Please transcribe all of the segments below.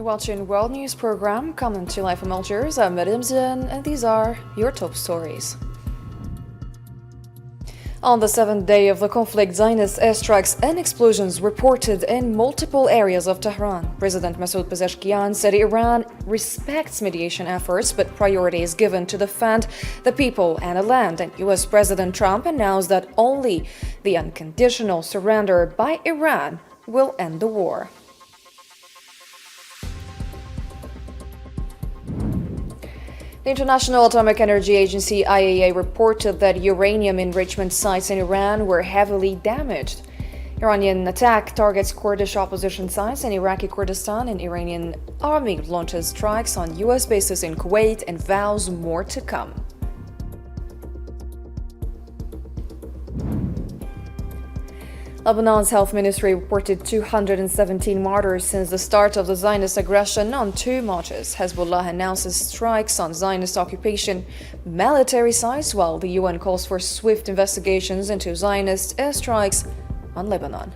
You're watching World News Program coming to life from Algiers. I'm Madame Zen, and these are your top stories. On the seventh day of the conflict, Zionist airstrikes and explosions reported in multiple areas of Tehran. President Masoud Pezeshkian said Iran respects mediation efforts, but priority is given to defend the people and the land. And US President Trump announced that only the unconditional surrender by Iran will end the war. The International Atomic Energy Agency IAEA reported that uranium enrichment sites in Iran were heavily damaged. Iranian attack targets Kurdish opposition sites in Iraqi Kurdistan, and Iranian army launches strikes on US bases in Kuwait and vows more to come. Lebanon's health ministry reported 217 martyrs since the start of the Zionist aggression on 2 Marches. Hezbollah announces strikes on Zionist occupation military sites, while the UN calls for swift investigations into Zionist airstrikes on Lebanon.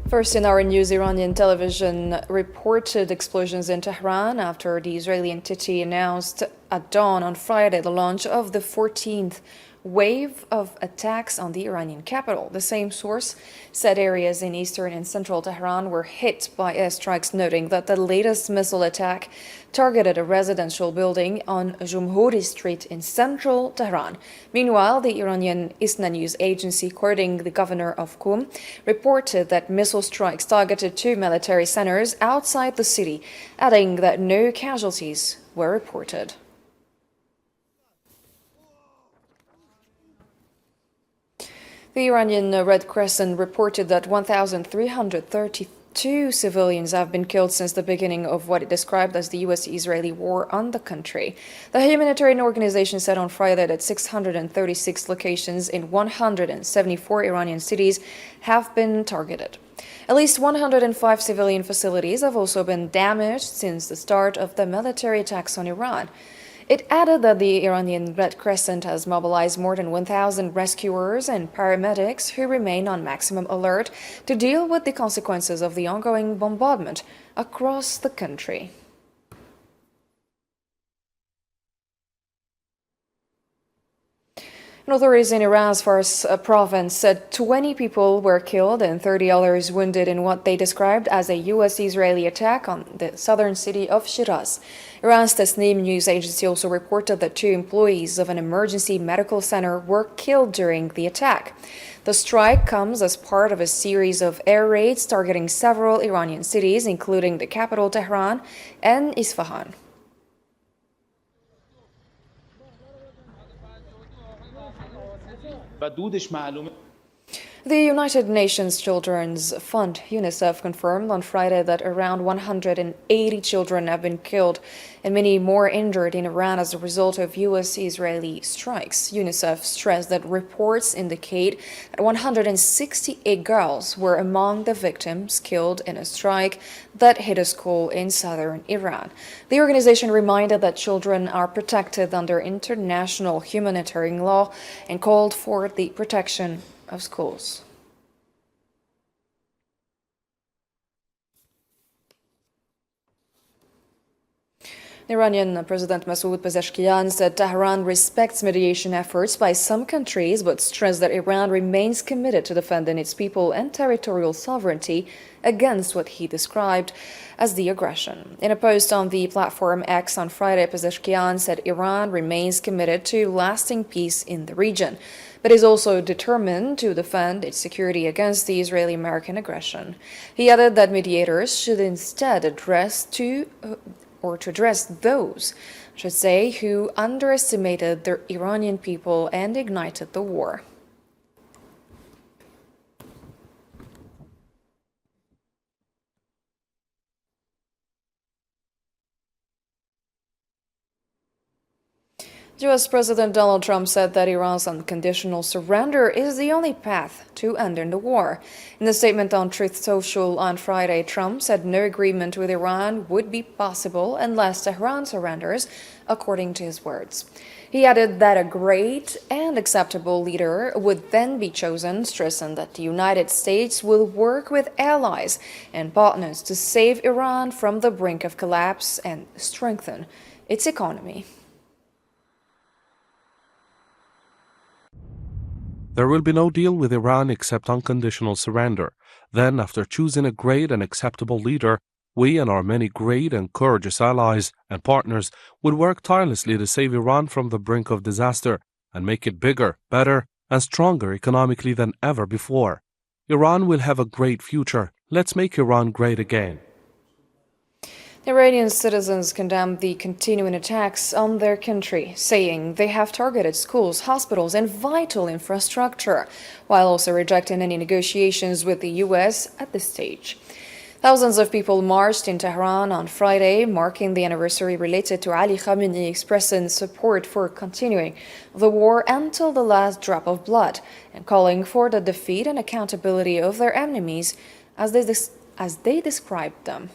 First in our news, Iranian television reported explosions in Tehran after the Israeli entity announced at dawn on Friday the launch of the 14th wave of attacks on the Iranian capital. The same source said areas in eastern and central Tehran were hit by airstrikes, noting that the latest missile attack targeted a residential building on Jumhuri Street in central Tehran. Meanwhile, the Iranian ISNA news agency, quoting the governor of Qum, reported that missile strikes targeted 2 military centers outside the city, adding that no casualties were reported. The Iranian Red Crescent reported that 1,332 civilians have been killed since the beginning of what it described as the US-Israeli war on the country. The humanitarian organization said on Friday that 636 locations in 174 Iranian cities have been targeted. At least 105 civilian facilities have also been damaged since the start of the military attacks on Iran. It added that the Iranian Red Crescent has mobilized more than 1,000 rescuers and paramedics who remain on maximum alert to deal with the consequences of the ongoing bombardment across the country. Authorities in Iran's Fars province said 20 people were killed and 30 others wounded in what they described as a US-Israeli attack on the southern city of Shiraz. Iran's Tasnim news agency also reported that 2 employees of an emergency medical center were killed during the attack. The strike comes as part of a series of air raids targeting several Iranian cities, including the capital Tehran and Isfahan. The United Nations Children's Fund, UNICEF, confirmed on Friday that around 180 children have been killed and many more injured in Iran as a result of US-Israeli strikes. UNICEF stressed that reports indicate that 168 girls were among the victims killed in a strike that hit a school in southern Iran. The organization reminded that children are protected under international humanitarian law and called for the protection of schools. Iranian President Masoud Pezeshkian said Tehran respects mediation efforts by some countries, but stressed that Iran remains committed to defending its people and territorial sovereignty against what he described as the aggression. In a post on the platform X on Friday, Pezeshkian said Iran remains committed to lasting peace in the region, but is also determined to defend its security against the Israeli-American aggression. He added that mediators should instead address those, who underestimated the Iranian people and ignited the war. US President Donald Trump said that Iran's unconditional surrender is the only path to ending the war. In a statement on Truth Social on Friday, Trump said no agreement with Iran would be possible unless Tehran surrenders, according to his words. He added that a great and acceptable leader would then be chosen, stressing that the United States will work with allies and partners to save Iran from the brink of collapse and strengthen its economy. There will be no deal with Iran except unconditional surrender. Then, after choosing a great and acceptable leader, we and our many great and courageous allies and partners would work tirelessly to save Iran from the brink of disaster and make it bigger, better, and stronger economically than ever before. Iran will have a great future. Let's make Iran great again. Iranian citizens condemned the continuing attacks on their country, saying they have targeted schools, hospitals, and vital infrastructure, while also rejecting any negotiations with the U.S. at this stage. Thousands of people marched in Tehran on Friday, marking the anniversary related to Ali Khamenei expressing support for continuing the war until the last drop of blood and calling for the defeat and accountability of their enemies as they described them.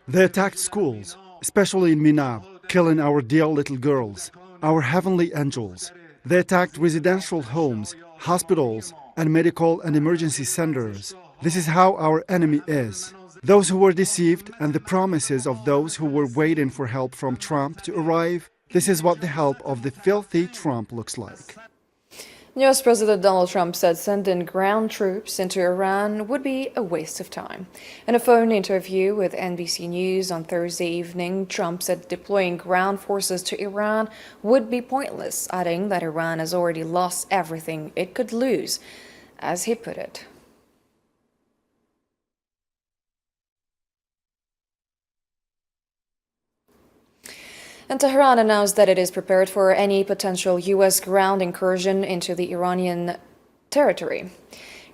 They attacked schools, especially in Minab, killing our dear little girls, our heavenly angels. They attacked residential homes, hospitals, and medical and emergency centers. This is how our enemy is. Those who were deceived and the promises of those who were waiting for help from Trump to arrive, this is what the help of the filthy Trump looks like. US President Donald Trump said sending ground troops into Iran would be a waste of time. In a phone interview with NBC News on Thursday evening, Trump said deploying ground forces to Iran would be pointless, adding that Iran has already lost everything it could lose, as he put it. And Tehran announced that it is prepared for any potential U.S. ground incursion into the Iranian territory.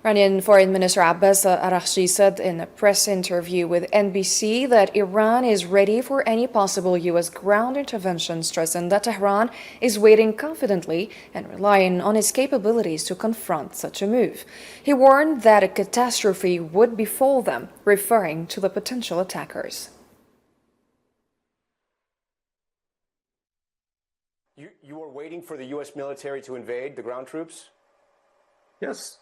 Iranian Foreign Minister Abbas Araghchi said in a press interview with NBC that Iran is ready for any possible U.S. ground intervention, stressing that Tehran is waiting confidently and relying on its capabilities to confront such a move. He warned that a catastrophe would befall them, referring to the potential attackers. You are waiting for the U.S. military to invade the ground troops? Yes,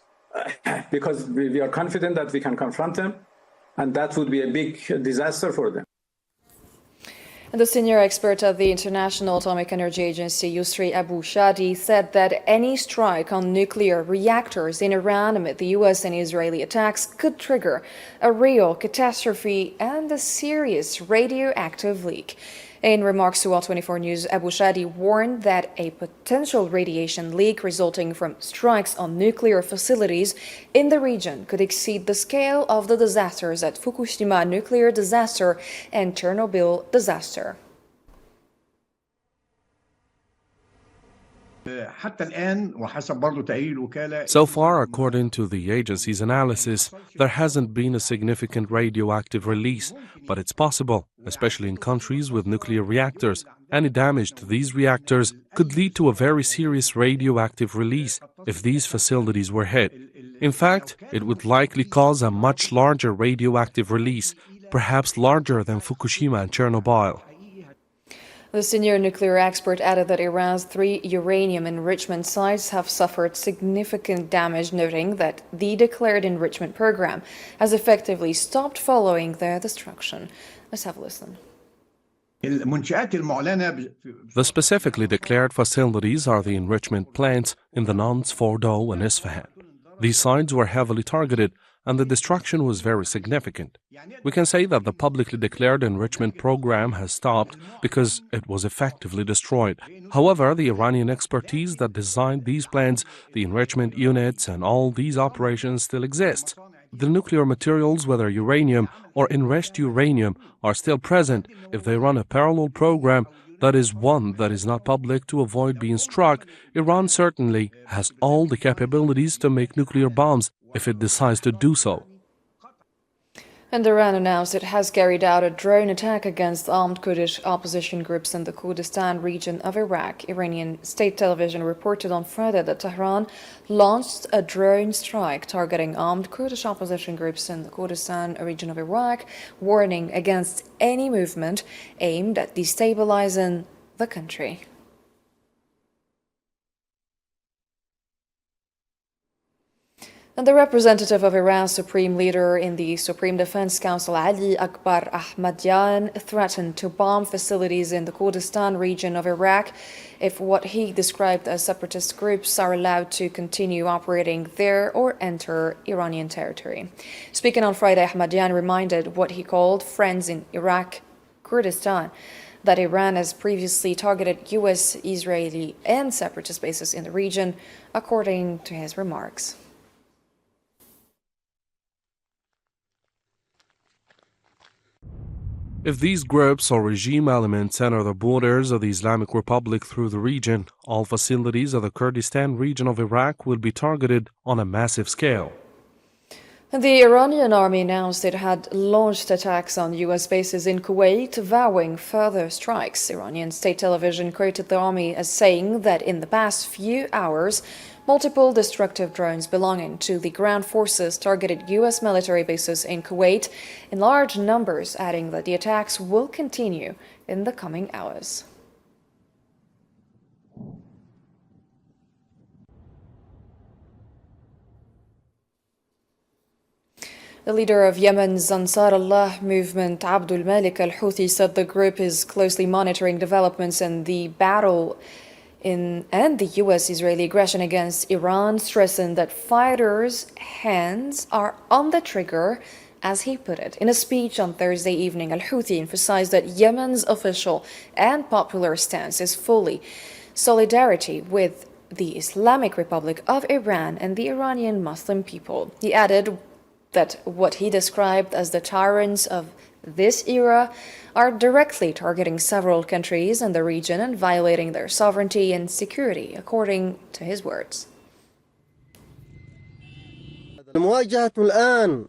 because we are confident that we can confront them, and that would be a big disaster for them. And the senior expert at the International Atomic Energy Agency, Yusri Abu Shadi, said that any strike on nuclear reactors in Iran amid the U.S. and Israeli attacks could trigger a real catastrophe and a serious radioactive leak. In remarks to All24 News, Abu Shadi warned that a potential radiation leak resulting from strikes on nuclear facilities in the region could exceed the scale of the disasters at Fukushima nuclear disaster and Chernobyl disaster. So far, according to the agency's analysis, there hasn't been a significant radioactive release, but it's possible, especially in countries with nuclear reactors. Any damage to these reactors could lead to a very serious radioactive release if these facilities were hit. In fact, it would likely cause a much larger radioactive release, perhaps larger than Fukushima and Chernobyl. The senior nuclear expert added that Iran's 3 uranium enrichment sites have suffered significant damage, noting that the declared enrichment program has effectively stopped following their destruction. Let's have a listen. The specifically declared facilities are the enrichment plants in the Nans, Fordo, and Isfahan. These sites were heavily targeted, and the destruction was very significant. We can say that the publicly declared enrichment program has stopped because it was effectively destroyed. However, the Iranian expertise that designed these plants, the enrichment units, and all these operations still exist. The nuclear materials, whether uranium or enriched uranium, are still present. If they run a parallel program, that is one that is not public to avoid being struck, Iran certainly has all the capabilities to make nuclear bombs if it decides to do so. And Iran announced it has carried out a drone attack against armed Kurdish opposition groups in the Kurdistan region of Iraq. Iranian state television reported on Friday that Tehran launched a drone strike targeting armed Kurdish opposition groups in the Kurdistan region of Iraq, warning against any movement aimed at destabilizing the country. And the representative of Iran's supreme leader in the Supreme Defense Council, Ali Akbar Ahmadyan, threatened to bomb facilities in the Kurdistan region of Iraq if what he described as separatist groups are allowed to continue operating there or enter Iranian territory. Speaking on Friday, Ahmadyan reminded what he called friends in Iraq, Kurdistan, that Iran has previously targeted U.S., Israeli, and separatist bases in the region, according to his remarks. If these groups or regime elements enter the borders of the Islamic Republic through the region, all facilities of the Kurdistan region of Iraq will be targeted on a massive scale. The Iranian army announced it had launched attacks on U.S. bases in Kuwait, vowing further strikes. Iranian state television quoted the army as saying that in the past few hours, multiple destructive drones belonging to the ground forces targeted U.S. military bases in Kuwait in large numbers, adding that the attacks will continue in the coming hours. The leader of Yemen's Ansar Allah movement, Abdul Malik al-Houthi, said the group is closely monitoring developments in the battle and the U.S.-Israeli aggression against Iran, stressing that fighters' hands are on the trigger, as he put it. In a speech on Thursday evening, al-Houthi emphasized that Yemen's official and popular stance is fully solidarity with the Islamic Republic of Iran and the Iranian Muslim people. He added that what he described as the tyrants of this era are directly targeting several countries in the region and violating their sovereignty and security, according to his words. The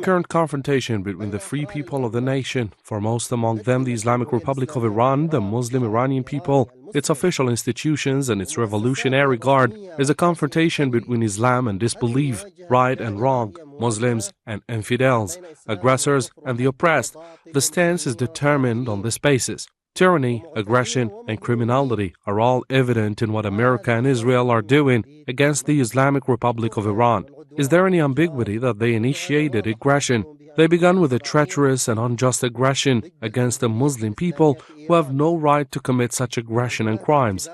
current confrontation between the free people of the nation, foremost among them the Islamic Republic of Iran, the Muslim Iranian people, its official institutions and its revolutionary guard, is a confrontation between Islam and disbelief, right and wrong, Muslims and infidels, aggressors and the oppressed. The stance is determined on this basis. Tyranny, aggression, and criminality are all evident in what America and Israel are doing against the Islamic Republic of Iran. Is there any ambiguity that they initiated aggression? They began with a treacherous and unjust aggression against the Muslim people who have no right to commit such aggression and crimes.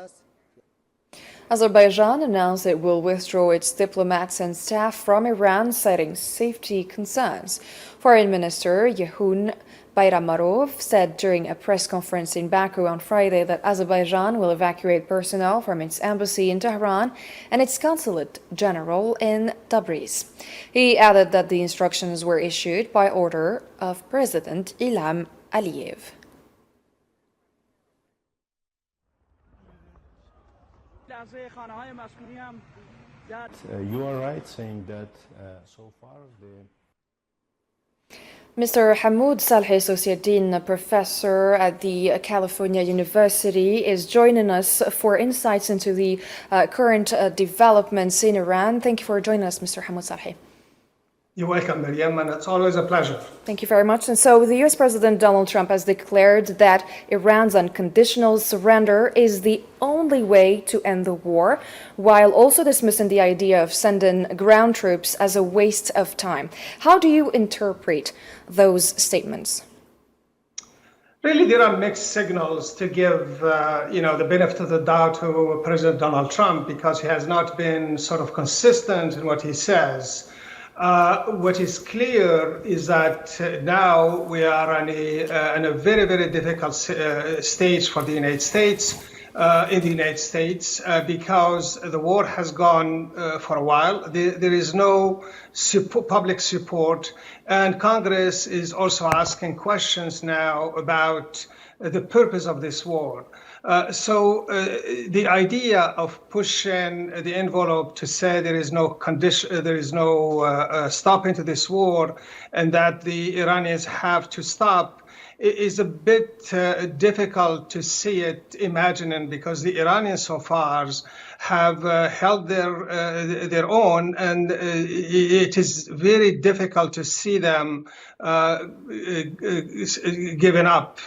Azerbaijan announced it will withdraw its diplomats and staff from Iran, citing safety concerns. Foreign Minister Yehun Bayramarov said during a press conference in Baku on Friday that Azerbaijan will evacuate personnel from its embassy in Tehran and its consulate general in Tabriz. He added that the instructions were issued by order of President Ilham Aliyev. You are right saying that so far Mr. Hamoud Saleh, Associate Dean Professor at the California University, is joining us for insights into the current developments in Iran. Thank you for joining us, Mr. Hamoud Saleh. You're welcome, Maryam, and it's always a pleasure. Thank you very much. And so the U.S. President Donald Trump has declared that Iran's unconditional surrender is the only way to end the war, while also dismissing the idea of sending ground troops as a waste of time. How do you interpret those statements? Really, there are mixed signals to give, the benefit of the doubt to President Donald Trump, because he has not been sort of consistent in what he says. What is clear is that now we are in a very, very difficult stage for the United States. in the United States because the war has gone for a while. There is no public support, and Congress is also asking questions now about the purpose of this war. So the idea of pushing the envelope to say there is no condition, there is no stopping to this war, and that the Iranians have to stop is a bit difficult to see it imagining, because the Iranians so far have held their own, and it is very difficult to see them giving up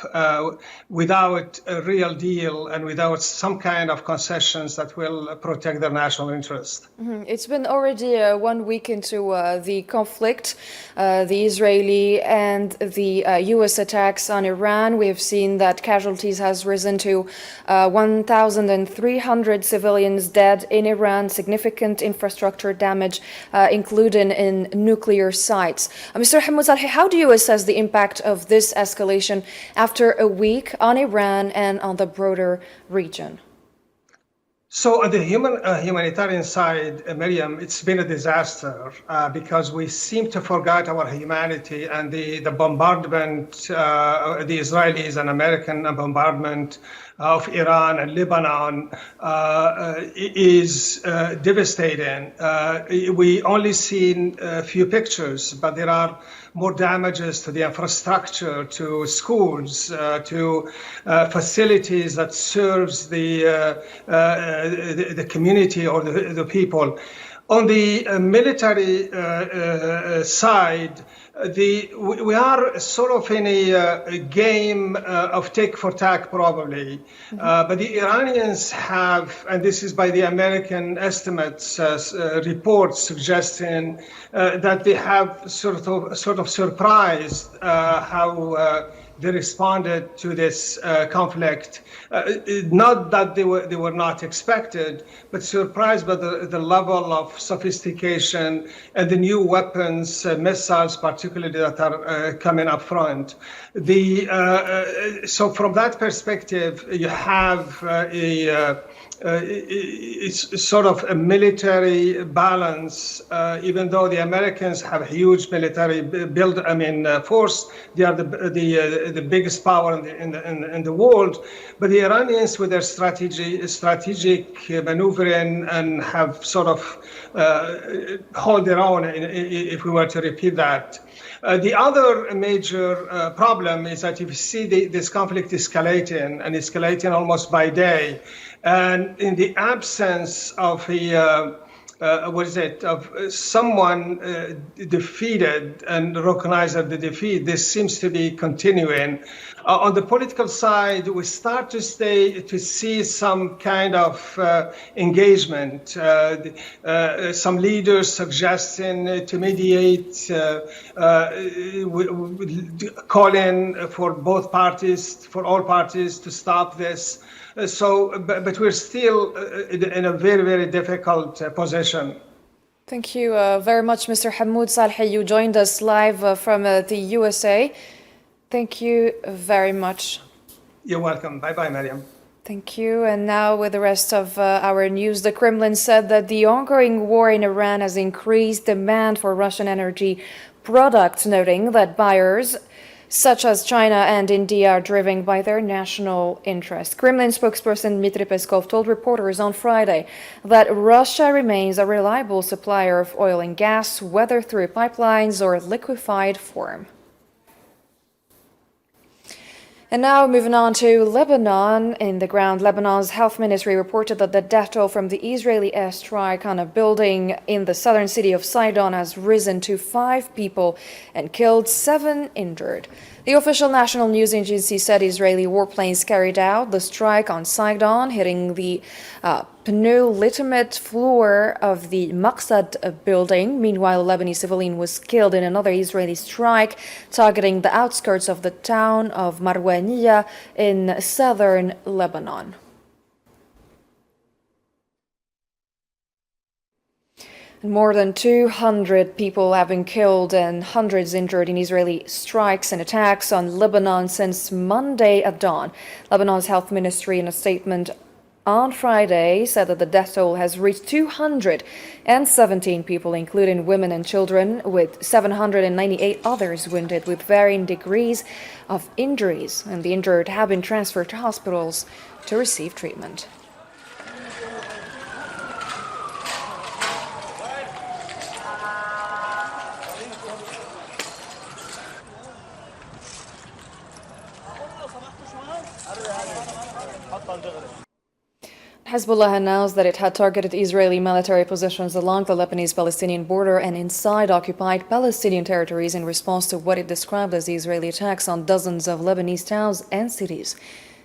without a real deal and without some kind of concessions that will protect their national interest. It's been already 1 week into the conflict, the Israeli and the U.S. attacks on Iran. We have seen that casualties has risen to 1,300 civilians dead in Iran, significant infrastructure damage, including in nuclear sites. Mr. Hamoud Salhi, how do you assess the impact of this escalation after a week on Iran and on the broader region? So on the humanitarian side, Miriam, it's been a disaster because we seem to forget our humanity, and the bombardment, the Israelis and American bombardment of Iran and Lebanon is devastating. We only seen a few pictures, but there are more damages to the infrastructure, to schools, to facilities that serves the community or the people. On the military side, we are sort of in a game of tick for tack, probably. But the Iranians have, and this is by the American estimates, reports suggesting that they have sort of surprised how they responded to this conflict. Not that they were not expected, but surprised by the level of sophistication and the new weapons, missiles particularly, that are coming up front. So from that perspective, you have it's sort of a military balance, even though the Americans have a huge military force. They are the biggest power in the world, but the Iranians, with their strategic maneuvering, and have sort of hold their own, if we were to repeat that. The other major problem is that if you see this conflict escalating almost by day, and in the absence of someone defeated and recognized the defeat, this seems to be continuing. On the political side, we start to see some kind of engagement. Some leaders suggesting to mediate, calling for all parties to stop this. But we're still in a very, very difficult position. Thank you very much, Mr. Hamoud Salhi. You joined us live from the USA. Thank you very much. You're welcome. Bye-bye, Mariam. Thank you. And now with the rest of our news, the Kremlin said that the ongoing war in Iran has increased demand for Russian energy products, noting that buyers such as China and India are driven by their national interest. Kremlin spokesperson Dmitry Peskov told reporters on Friday that Russia remains a reliable supplier of oil and gas, whether through pipelines or liquefied form. And now moving on to Lebanon. In the ground, Lebanon's health ministry reported that the death toll from the Israeli airstrike on a building in the southern city of Sidon has risen to 5 people and killed 7 injured. The official national news agency said Israeli warplanes carried out the strike on Sidon, hitting the penultimate floor of the Maqsad building. Meanwhile, a Lebanese civilian was killed in another Israeli strike targeting the outskirts of the town of Marwaniya in southern Lebanon. More than 200 people have been killed and hundreds injured in Israeli strikes and attacks on Lebanon since Monday at dawn. Lebanon's health ministry, in a statement, on Friday said that the death toll has reached 217 people, including women and children, with 798 others wounded with varying degrees of injuries, and the injured have been transferred to hospitals to receive treatment. Hezbollah announced that it had targeted Israeli military positions along the Lebanese-Palestinian border and inside occupied Palestinian territories in response to what it described as Israeli attacks on dozens of Lebanese towns and cities.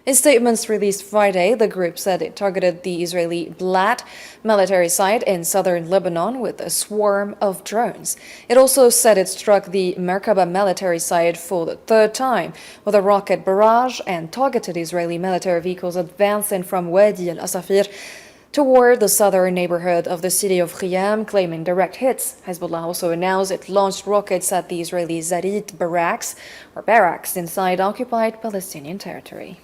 In statements released Friday, the group said it targeted the Israeli Blat military site in southern Lebanon with a swarm of drones. It also said it struck the Merkaba military site for the third time with a rocket barrage and targeted Israeli military vehicles advancing from Wadi al-Asafir toward the southern neighborhood of the city of Khiyam, claiming direct hits. Hezbollah also announced it launched rockets at the Israeli Zarit barracks inside occupied Palestinian territory.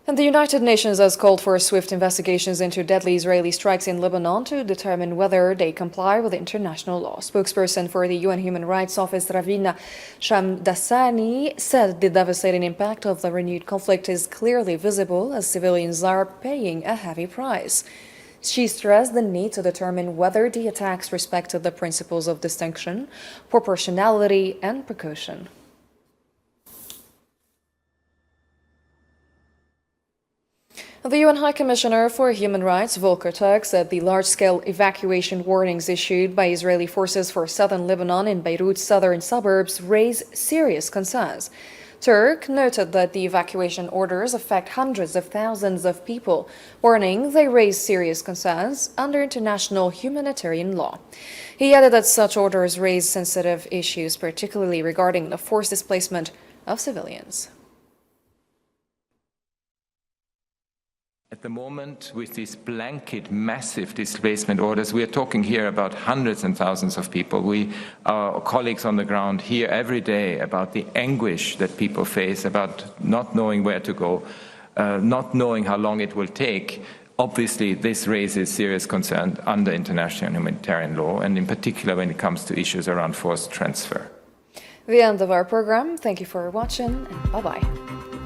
And the United Nations has called for swift investigations into deadly Israeli strikes in Lebanon to determine whether they comply with international law. Spokesperson for the UN Human Rights Office, Ravina Shamdasani, said the devastating impact of the renewed conflict is clearly visible as civilians are paying a heavy price. She stressed the need to determine whether the attacks respected the principles of distinction, proportionality, and precaution. The UN High Commissioner for Human Rights, Volker Turk, said the large-scale evacuation warnings issued by Israeli forces for southern Lebanon in Beirut's southern suburbs raise serious concerns. Turk noted that the evacuation orders affect hundreds of thousands of people, warning they raise serious concerns under international humanitarian law. He added that such orders raise sensitive issues, particularly regarding the forced displacement of civilians. At the moment, with these blanket, massive displacement orders, we are talking here about hundreds and thousands of people. Our colleagues on the ground hear every day about the anguish that people face, about not knowing where to go, not knowing how long it will take. Obviously, this raises serious concern under international humanitarian law, and in particular when it comes to issues around forced transfer. The end of our program. Thank you for watching, and bye-bye.